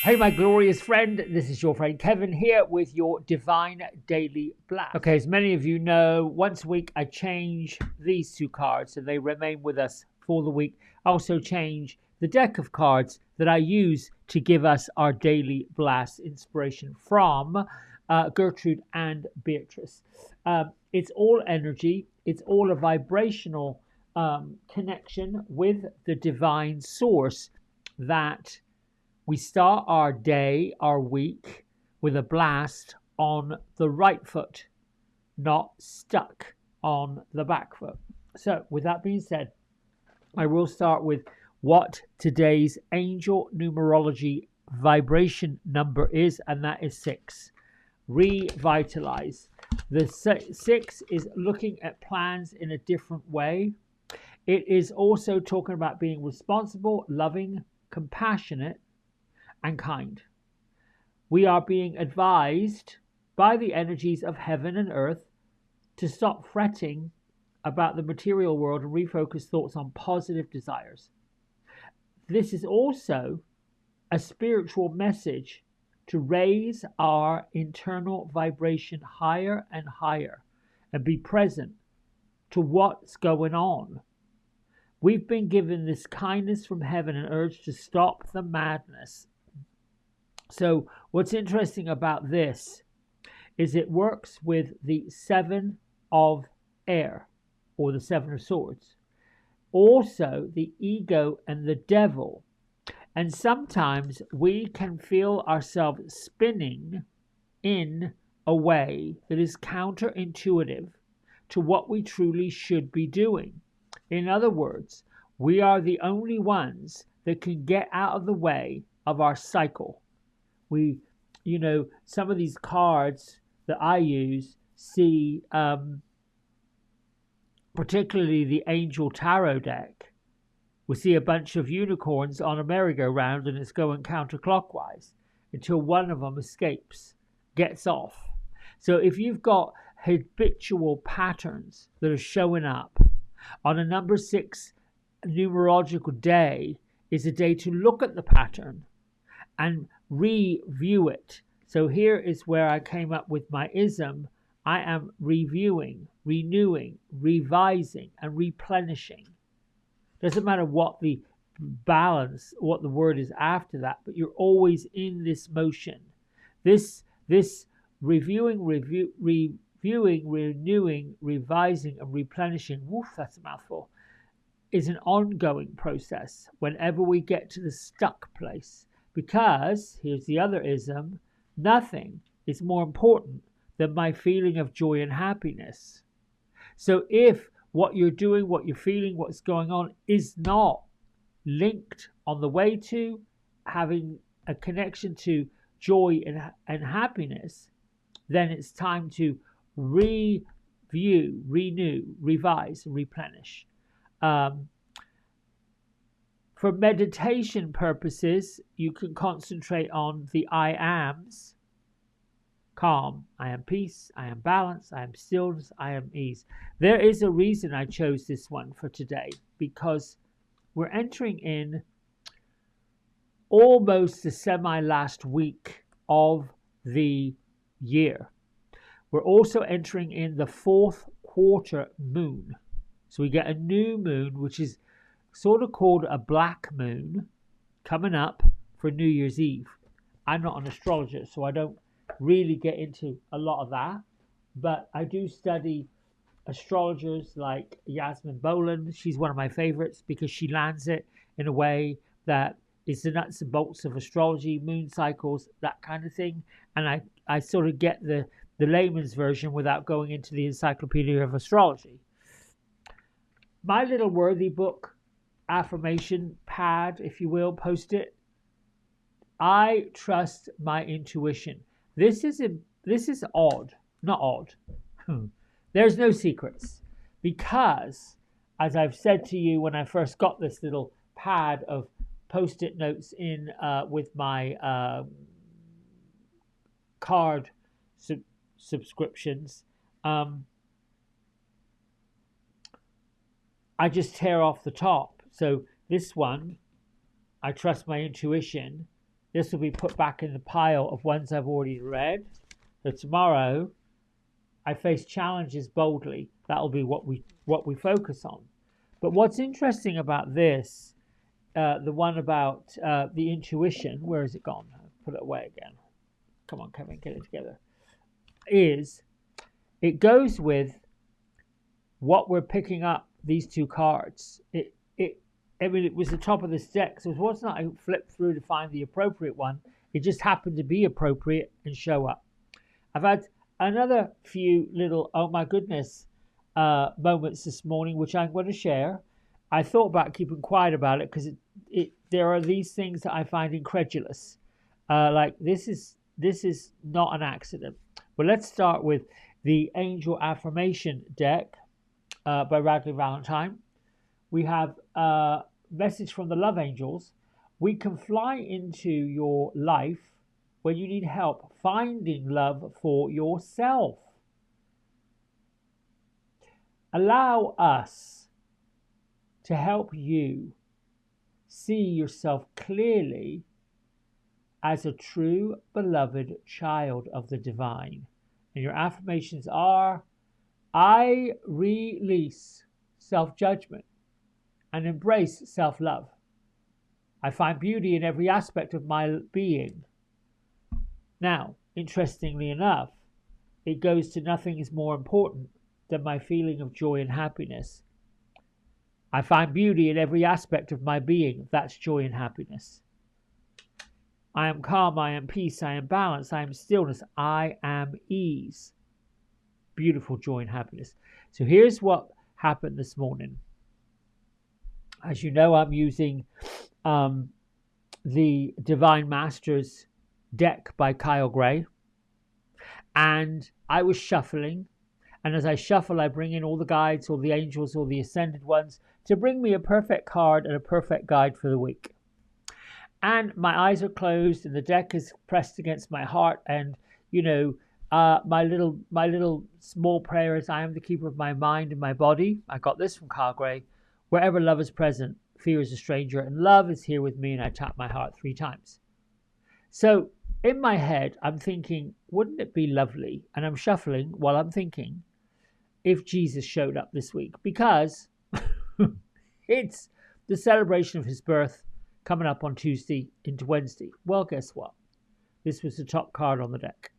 Hey, my glorious friend, this is your friend Kevin here with your Divine Daily Blast. Okay, as many of you know, once a week I change these two cards so they remain with us for the week. I also change the deck of cards that I use to give us our daily blast inspiration from Gertrude and Beatrice. It's all energy, it's all a vibrational connection with the divine source that we start our day, our week, with a blast on the right foot, not stuck on the back foot. So, with that being said, I will start with what today's angel numerology vibration number is, and that is 6. Revitalize. The 6 is looking at plans in a different way. It is also talking about being responsible, loving, compassionate, and kind. We are being advised by the energies of heaven and earth to stop fretting about the material world and refocus thoughts on positive desires. This is also a spiritual message to raise our internal vibration higher and higher and be present to what's going on. We've been given this kindness from heaven and urge to stop the madness. So what's interesting about this is it works with the 7 of air, or the 7 of swords. Also the ego and the devil. And sometimes we can feel ourselves spinning in a way that is counterintuitive to what we truly should be doing. In other words, we are the only ones that can get out of the way of our cycle. Some of these cards that I use see, particularly the Angel Tarot deck, we see a bunch of unicorns on a merry-go-round and it's going counterclockwise until one of them escapes, gets off. So if you've got habitual patterns that are showing up on a number 6 numerological day, is a day to look at the pattern and review it. So here is where I came up with my ism. I am reviewing, renewing, revising, and replenishing. Doesn't matter what the balance, what the word is after that, but you're always in this motion. This reviewing, renewing, revising, and replenishing, woof, that's a mouthful, is an ongoing process whenever we get to the stuck place. Because, here's the other ism, nothing is more important than my feeling of joy and happiness. So if what you're doing, what you're feeling, what's going on is not linked on the way to having a connection to joy and happiness, then it's time to review, renew, revise, and replenish. For meditation purposes, you can concentrate on the I ams. Calm, I am peace, I am balance, I am stillness, I am ease. There is a reason I chose this one for today, because we're entering in almost the semi-last week of the year. We're also entering in the 4th quarter moon. So we get a new moon, which is sort of called a black moon, coming up for New Year's Eve. I'm not an astrologer, so I don't really get into a lot of that, but I do study astrologers like Yasmin Boland. She's one of my favorites because she lands it in a way that is the nuts and bolts of astrology, moon cycles, that kind of thing. And I sort of get the layman's version without going into the encyclopedia of astrology. My little worthy book affirmation pad, if you will, post-it. I trust my intuition. This is odd, not odd. There's no secrets, because as I've said to you when I first got this little pad of post-it notes in with my card subscriptions, I just tear off the top. So this one, I trust my intuition, this will be put back in the pile of ones I've already read. So tomorrow, I face challenges boldly. That'll be what we focus on. But what's interesting about this, the one about the intuition, where has it gone? Put it away again. Come on, Kevin, get it together. Is it goes with what we're picking up, these two cards. I mean, it was the top of this deck, so it wasn't I flipped through to find the appropriate one. It just happened to be appropriate and show up. I've had another few little, oh my goodness, moments this morning, which I'm going to share. I thought about keeping quiet about it because there are these things that I find incredulous. Like this is not an accident. Well, let's start with the Angel Affirmation deck by Radley Valentine. We have a message from the Love Angels. We can fly into your life when you need help finding love for yourself. Allow us to help you see yourself clearly as a true beloved child of the divine. And your affirmations are, I release self-judgment and embrace self-love. I find beauty in every aspect of my being. Now, interestingly enough, it goes to nothing is more important than my feeling of joy and happiness. I find beauty in every aspect of my being. That's joy and happiness. I am calm, I am peace, I am balance, I am stillness, I am ease. Beautiful joy and happiness. So here's what happened this morning. As you know, I'm using the Divine Masters deck by Kyle Gray. And I was shuffling. And as I shuffle, I bring in all the guides, or the angels, or the ascended ones to bring me a perfect card and a perfect guide for the week. And my eyes are closed and the deck is pressed against my heart. And, you know, my little small prayer is, I am the keeper of my mind and my body. I got this from Kyle Gray. Wherever love is present, fear is a stranger, and love is here with me. And I tap my heart 3 times. So in my head, I'm thinking, wouldn't it be lovely? And I'm shuffling while I'm thinking, if Jesus showed up this week, because it's the celebration of his birth coming up on Tuesday into Wednesday. Well, guess what? This was the top card on the deck.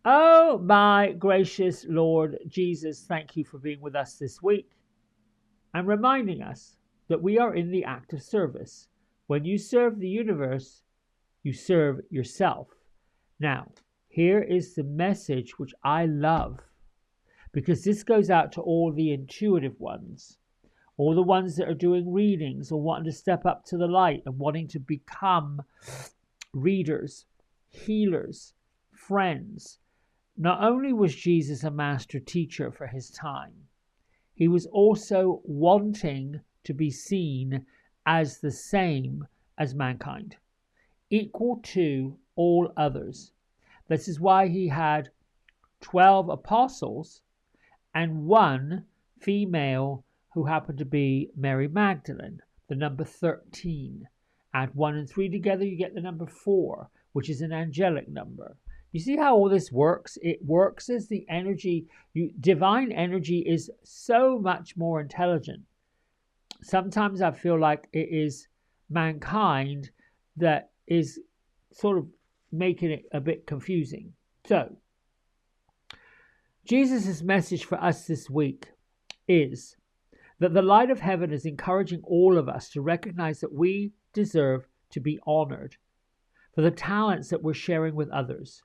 Oh, my gracious Lord Jesus, thank you for being with us this week and reminding us that we are in the act of service. When you serve the universe, you serve yourself. Now, here is the message which I love, because this goes out to all the intuitive ones, all the ones that are doing readings or wanting to step up to the light and wanting to become readers, healers, friends. Not only was Jesus a master teacher for his time, he was also wanting to be seen as the same as mankind, equal to all others. This is why he had 12 apostles and 1 female who happened to be Mary Magdalene, the number 13. Add 1 and 3 together, you get the number 4, which is an angelic number. You see how all this works? It works as the energy. Divine energy is so much more intelligent. Sometimes I feel like it is mankind that is sort of making it a bit confusing. So, Jesus' message for us this week is that the light of heaven is encouraging all of us to recognize that we deserve to be honored for the talents that we're sharing with others.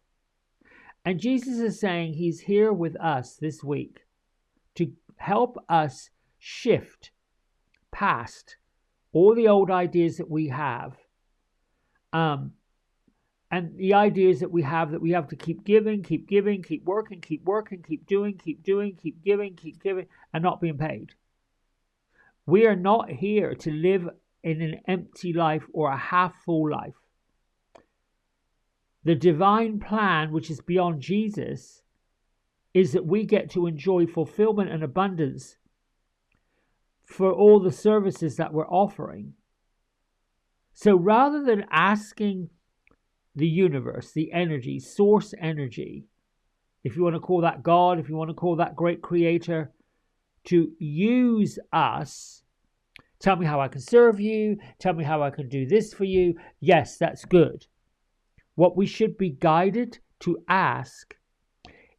And Jesus is saying he's here with us this week to help us shift past all the old ideas that we have, and the ideas that we have to keep giving, keep working, keep doing, keep giving, and not being paid. We are not here to live in an empty life or a half-full life. The divine plan, which is beyond Jesus, is that we get to enjoy fulfillment and abundance for all the services that we're offering. So rather than asking the universe, the energy, source energy, if you want to call that God, if you want to call that great creator, to use us. Tell me how I can serve you. Tell me how I can do this for you. Yes, that's good. What we should be guided to ask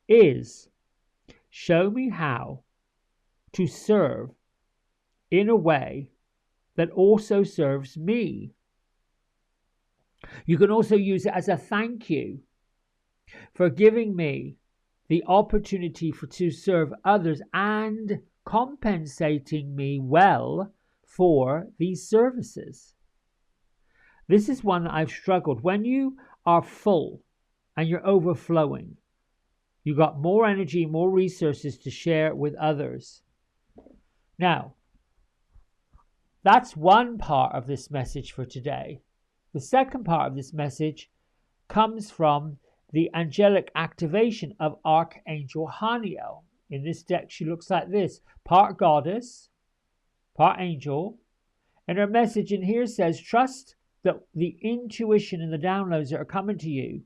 is, show me how to serve in a way that also serves me. You can also use it as a thank you for giving me the opportunity to serve others and compensating me well for these services. This is one that I've struggled. When you are full and you're overflowing, you got more energy, more resources to share with others. Now, that's one part of this message for today. The second part of this message comes from the angelic activation of Archangel Haniel. In this deck, she looks like this: part goddess, part angel. And her message in here says, trust that the intuition and the downloads that are coming to you,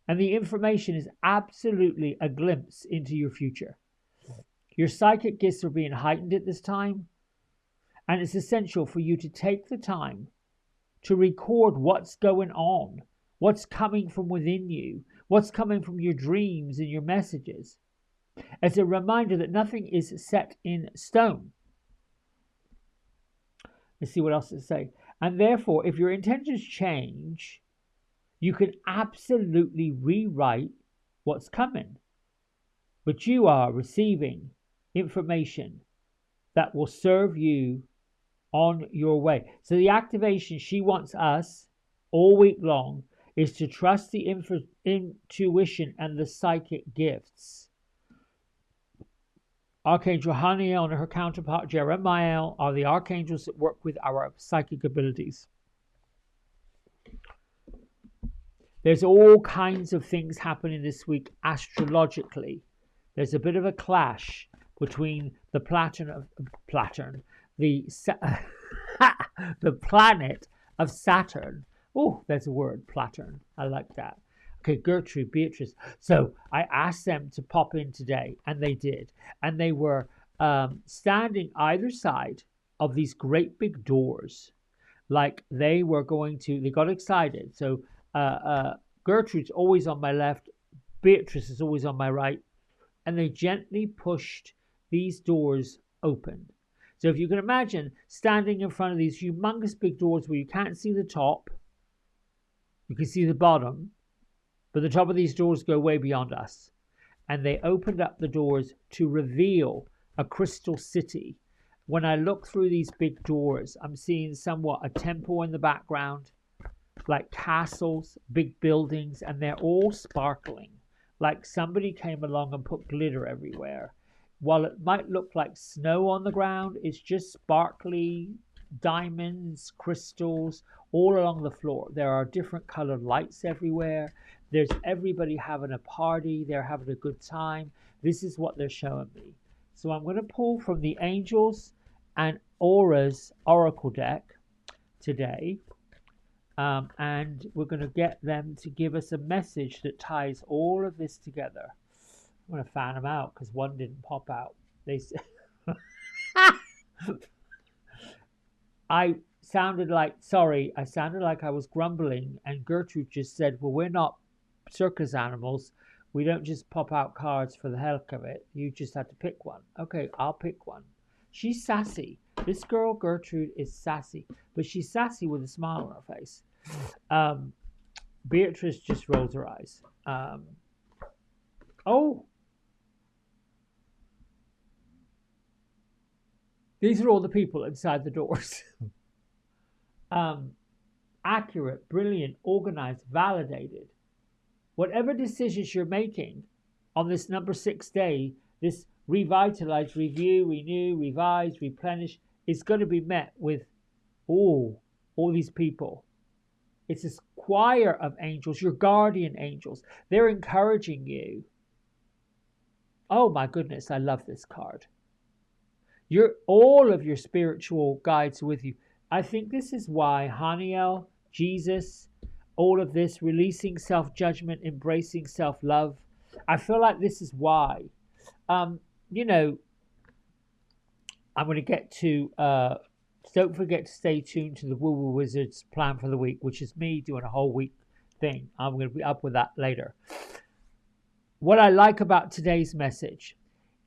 and the information is absolutely a glimpse into your future. Your psychic gifts are being heightened at this time, and it's essential for you to take the time to record what's going on, what's coming from within you, what's coming from your dreams and your messages, as a reminder that nothing is set in stone. Let's see what else it says. And therefore, if your intentions change, you can absolutely rewrite what's coming. But you are receiving information that will serve you on your way. So the activation she wants us all week long is to trust the intuition and the psychic gifts. Archangel Haniel and her counterpart Jeremiah are the archangels that work with our psychic abilities. There's all kinds of things happening this week astrologically. There's a bit of a clash between the the planet of Saturn. Oh, there's a word, Platurn. I like that. Okay, Gertrude, Beatrice. So I asked them to pop in today, and they did. And they were standing either side of these great big doors, like they were going to. They got excited. So Gertrude's always on my left, Beatrice is always on my right, and they gently pushed these doors open. So if you can imagine standing in front of these humongous big doors where you can't see the top, you can see the bottom, but the top of these doors go way beyond us. And they opened up the doors to reveal a crystal city. When I look through these big doors, I'm seeing somewhat a temple in the background, like castles, big buildings, and they're all sparkling, like somebody came along and put glitter everywhere. While it might look like snow on the ground, it's just sparkly diamonds, crystals all along the floor. There are different colored lights everywhere. There's everybody having a party. They're having a good time. This is what they're showing me. So I'm going to pull from the Angels and Auras Oracle deck today. And we're going to get them to give us a message that ties all of this together. I'm going to fan them out because one didn't pop out. They said I sounded like I was grumbling, and Gertrude just said, well, we're not circus animals. We don't just pop out cards for the heck of it. You just have to pick one. Okay, I'll pick one. She's sassy. This girl, Gertrude, is sassy, but she's sassy with a smile on her face. Beatrice just rolls her eyes. These are all the people inside the doors. Accurate, brilliant, organized, validated. Whatever decisions you're making on this number 6 day, this revitalize, review, renew, revise, replenish, is going to be met with all these people. It's this choir of angels, your guardian angels. They're encouraging you. Oh my goodness, I love this card. All of your spiritual guides with you. I think this is why Haniel, Jesus, all of this, releasing self-judgment, embracing self-love. I feel like this is why, you know, I'm going to get to, don't forget to stay tuned to the Woo Woo Wizards plan for the week, which is me doing a whole week thing. I'm going to be up with that later. What I like about today's message,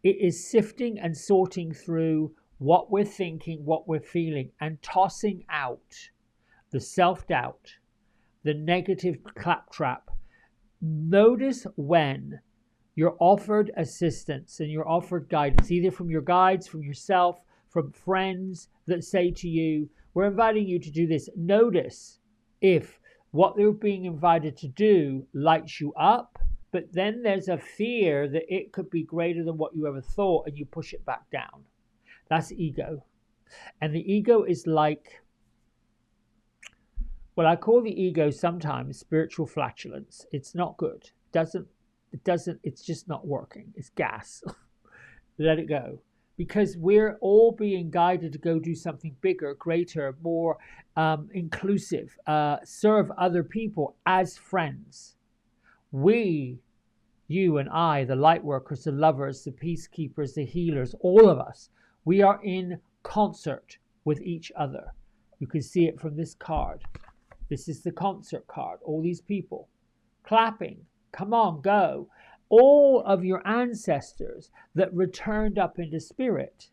it is sifting and sorting through what we're thinking, what we're feeling, and tossing out the self-doubt, the negative claptrap. Notice when you're offered assistance and you're offered guidance, either from your guides, from yourself, from friends that say to you, we're inviting you to do this. Notice if what they're being invited to do lights you up, but then there's a fear that it could be greater than what you ever thought, and you push it back down. That's ego. And the ego is like, well, I call the ego sometimes spiritual flatulence. It's not good. It's just not working. It's gas. Let it go. Because we're all being guided to go do something bigger, greater, more inclusive, serve other people as friends. We, you and I, the light workers, the lovers, the peacekeepers, the healers, all of us, we are in concert with each other. You can see it from this card. This is the concert card. All these people clapping. Come on, go. All of your ancestors that returned up into spirit.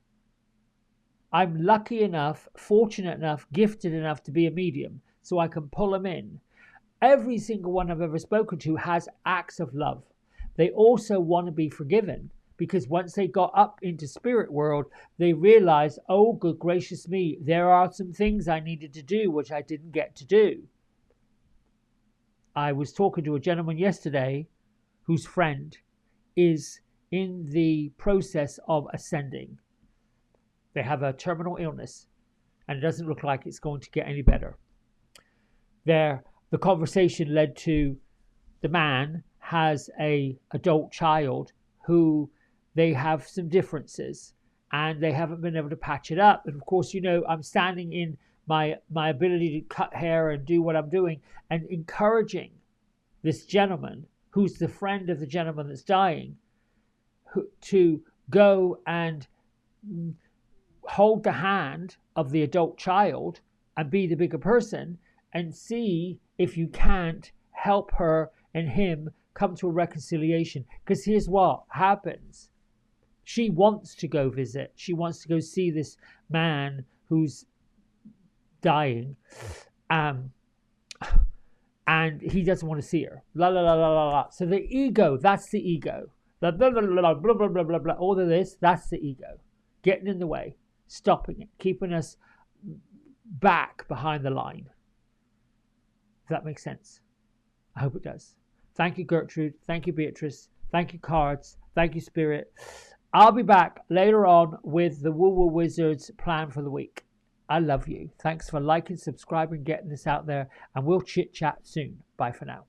I'm lucky enough, fortunate enough, gifted enough to be a medium, so I can pull them in. Every single one I've ever spoken to has acts of love. They also want to be forgiven, because once they got up into spirit world, they realized, oh, good gracious me, there are some things I needed to do which I didn't get to do. I was talking to a gentleman yesterday whose friend is in the process of ascending. They have a terminal illness, and it doesn't look like it's going to get any better. The conversation led to the man has an adult child who they have some differences, and they haven't been able to patch it up. And of course, you know, I'm standing in my ability to cut hair and do what I'm doing and encouraging this gentleman, who's the friend of the gentleman that's dying, to go and hold the hand of the adult child and be the bigger person and see if you can't help her and him come to a reconciliation. Because here's what happens. She wants to go visit. She wants to go see this man who's dying. And he doesn't want to see her. La la la la la la. So the ego, that's the ego. Blah blah blah blah blah blah blah blah blah. All of this, that's the ego. Getting in the way, stopping it, keeping us back behind the line. Does that make sense? I hope it does. Thank you, Gertrude. Thank you, Beatrice. Thank you, cards. Thank you, Spirit. I'll be back later on with the Woo Woo Wizards plan for the week. I love you. Thanks for liking, subscribing, getting this out there, and we'll chit chat soon. Bye for now.